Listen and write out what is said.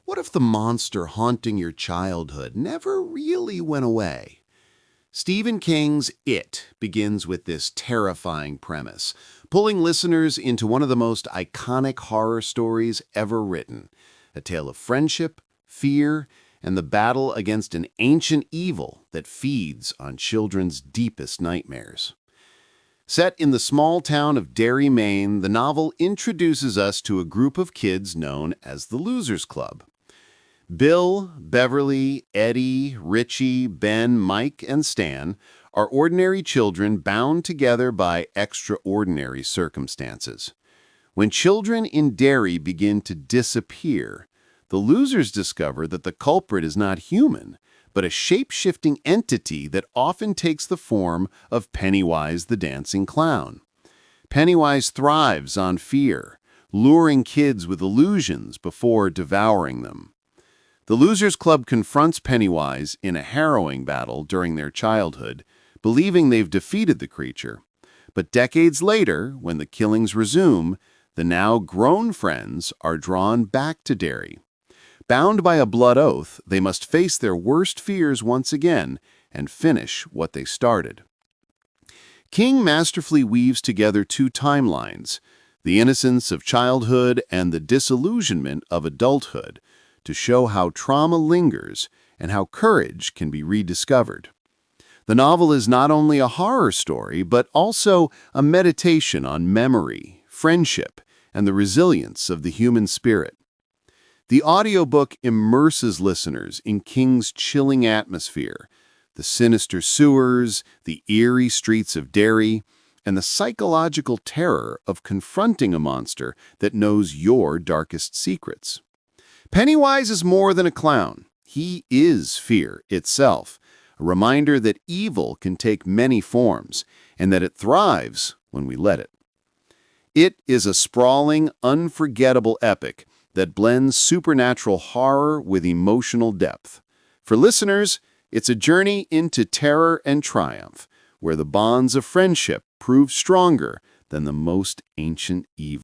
What if the monster haunting your childhood never really went away? Stephen King's It begins with this terrifying premise, pulling listeners into one of the most iconic horror stories ever written, a tale of friendship, fear, and the battle against an ancient evil that feeds on children's deepest nightmares. Set in the small town of Derry, Maine, the novel introduces us to a group of kids known as the Losers Club. Bill, Beverly, Eddie, Richie, Ben, Mike, and Stan are ordinary children bound together by extraordinary circumstances. When children in Derry begin to disappear, the losers discover that the culprit is not human, but a shape-shifting entity that often takes the form of Pennywise the dancing clown. Pennywise thrives on fear, luring kids with illusions before devouring them. The Losers Club confronts Pennywise in a harrowing battle during their childhood, believing they've defeated the creature. But decades later, when the killings resume, the now grown friends are drawn back to Derry. Bound by a blood oath, they must face their worst fears once again and finish what they started. King masterfully weaves together two timelines, the innocence of childhood and the disillusionment of adulthood, to show how trauma lingers and how courage can be rediscovered. The novel is not only a horror story, but also a meditation on memory, friendship, and the resilience of the human spirit. The audiobook immerses listeners in King's chilling atmosphere, the sinister sewers, the eerie streets of Derry, and the psychological terror of confronting a monster that knows your darkest secrets. Pennywise is more than a clown. He is fear itself, a reminder that evil can take many forms and that it thrives when we let it. It is a sprawling, unforgettable epic that blends supernatural horror with emotional depth. For listeners, it's a journey into terror and triumph, where the bonds of friendship prove stronger than the most ancient evil.